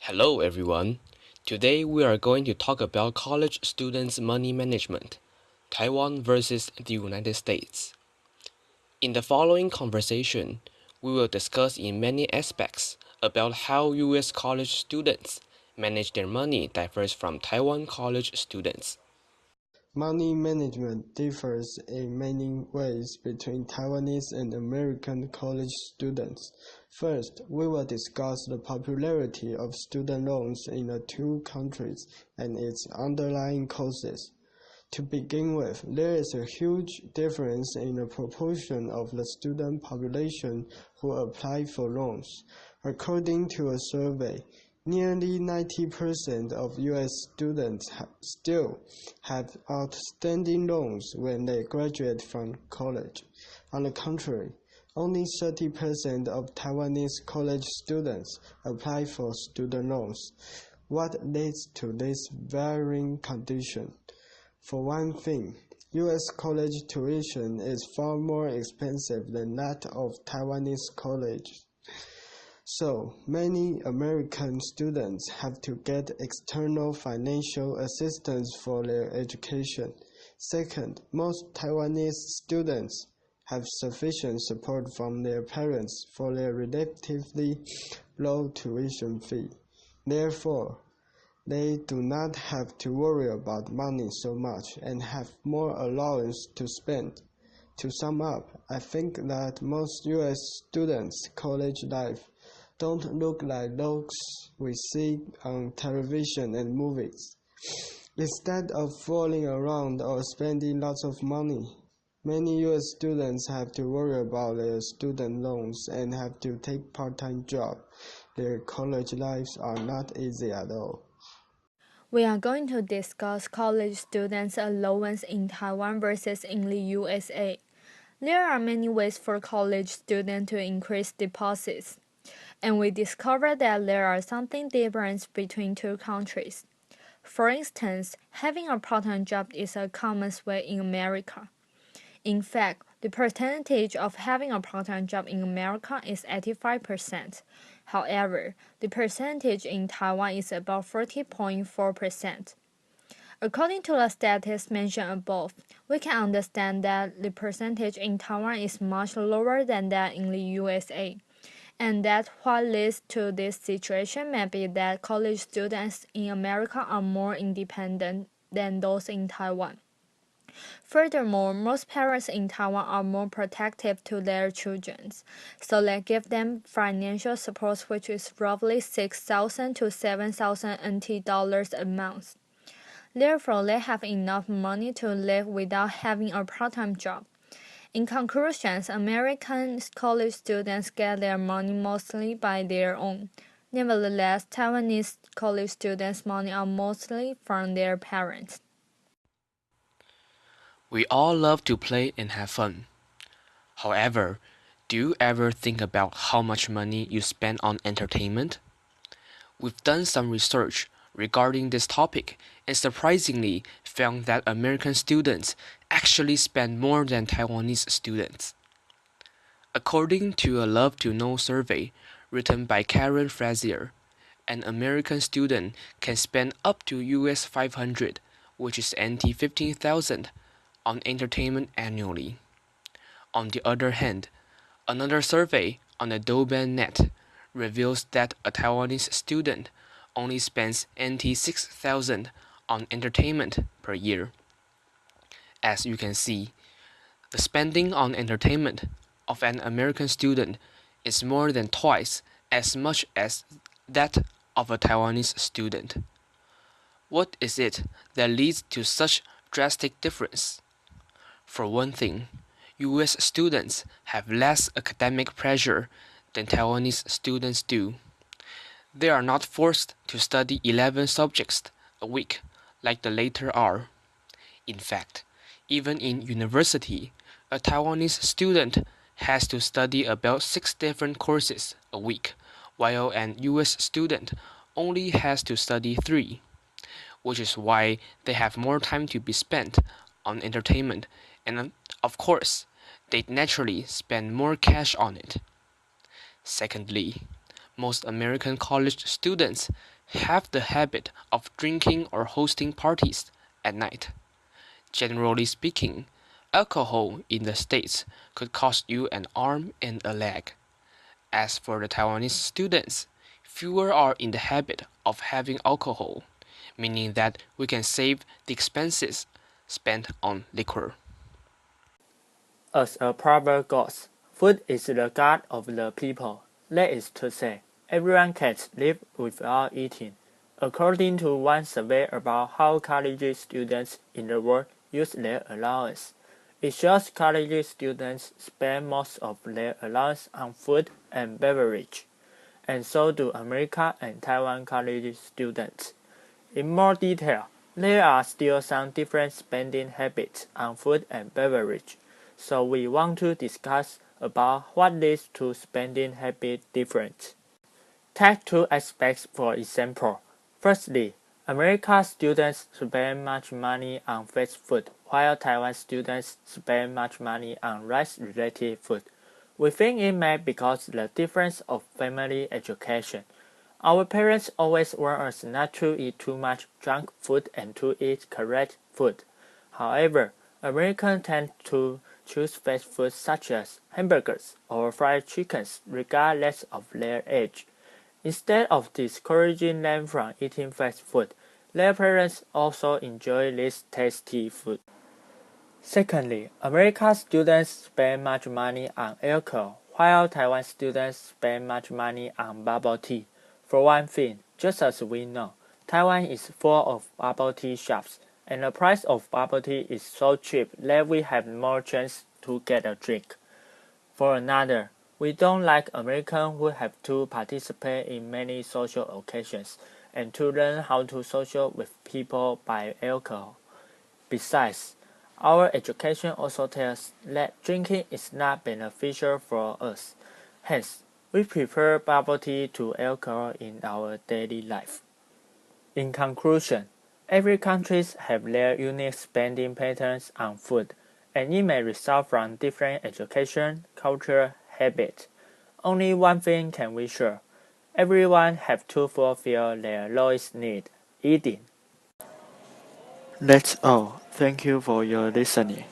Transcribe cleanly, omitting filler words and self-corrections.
Hello everyone. Today we are going to talk about college students' money management, Taiwan versus the United States. In the following conversation, we will discuss in many aspects about how US college students manage their money differs from Taiwan college students. Money management differs in many ways between Taiwanese and American college students. First, we will discuss the popularity of student loans in the two countries and its underlying causes. To begin with, there is a huge difference in the proportion of the student population who apply for loans. According to a survey, nearly 90% of U.S. students still have outstanding loans when they graduate from college. On the contrary, only 30% of Taiwanese college students apply for student loans. What leads to this varying condition? For one thing, U.S. college tuition is far more expensive than that of Taiwanese colleges. So, many American students have to get external financial assistance for their education. Second, most Taiwanese students have sufficient support from their parents for their relatively low tuition fee. Therefore, they do not have to worry about money so much and have more allowance to spend. To sum up, I think that most U.S. students' college life don't look like those we see on television and movies. Instead of fooling around or spending lots of money, many U.S. students have to worry about their student loans and have to take part-time jobs. Their college lives are not easy at all. We are going to discuss college students' allowance in Taiwan versus in the USA. There are many ways for college students to increase deposits, and we discovered that there are something different between two countries. For instance, having a part-time job is a common way in America. In fact, the percentage of having a part-time job in America is 85%. However, the percentage in Taiwan is about 40.4%. According to the statistics mentioned above, we can understand that the percentage in Taiwan is much lower than that in the USA, and that what leads to this situation may be that college students in America are more independent than those in Taiwan. Furthermore, most parents in Taiwan are more protective to their children, so they give them financial support which is roughly 6,000 to 7,000 NT dollars a month. Therefore, they have enough money to live without having a part-time job. In conclusion, American college students get their money mostly by their own. Nevertheless, Taiwanese college students' money are mostly from their parents. We all love to play and have fun. However, do you ever think about how much money you spend on entertainment? We've done some research regarding this topic and surprisingly found that American students actually spend more than Taiwanese students. According to a Love to Know survey written by Karen Frazier, an American student can spend up to US 500, which is NT 15,000, on entertainment annually. On the other hand, another survey on the Douban net reveals that a Taiwanese student only spends NT 6,000 on entertainment per year. As you can see, the spending on entertainment of an American student is more than twice as much as that of a Taiwanese student. What is it that leads to such drastic difference? For one thing, US students have less academic pressure than Taiwanese students do. They are not forced to study 11 subjects a week like the latter are. In fact, even in university, a Taiwanese student has to study about 6 different courses a week, while an US student only has to study 3, which is why they have more time to be spent on entertainment, and of course, they naturally spend more cash on it. Secondly, Most American college students have the habit of drinking or hosting parties at night. Generally speaking, alcohol in the States could cost you an arm and a leg. As for the Taiwanese students, fewer are in the habit of having alcohol, meaning that we can save the expenses spent on liquor. As a proverb goes, food is the god of the people. That is to say, everyone can't live without eating. According to one survey about how college students in the world use their allowance, it shows college students spend most of their allowance on food and beverage, and so do American and Taiwan college students. In more detail, there are still some different spending habits on food and beverage, so we want to discuss about what leads to spending habit difference. Take two aspects for example. Firstly, American students spend much money on fast food, while Taiwan students spend much money on rice-related food. We think it may be because the difference of family education. Our parents always warn us not to eat too much junk food and to eat correct food. However, Americans tend to choose fast food such as hamburgers or fried chickens regardless of their age. Instead of discouraging them from eating fast food, their parents also enjoy this tasty food. Secondly, American students spend much money on alcohol, while Taiwan students spend much money on bubble tea. For one thing, just as we know, Taiwan is full of bubble tea shops, and the price of bubble tea is so cheap that we have more chance to get a drink. For another, we don't like Americans who have to participate in many social occasions and to learn how to social with people by alcohol. Besides, our education also tells that drinking is not beneficial for us. Hence, we prefer bubble tea to alcohol in our daily life. In conclusion, every country has their unique spending patterns on food, and it may result from different education, culture, habits. Only one thing can be sure: everyone has to fulfill their lowest need, eating. That's all. Thank you for your listening.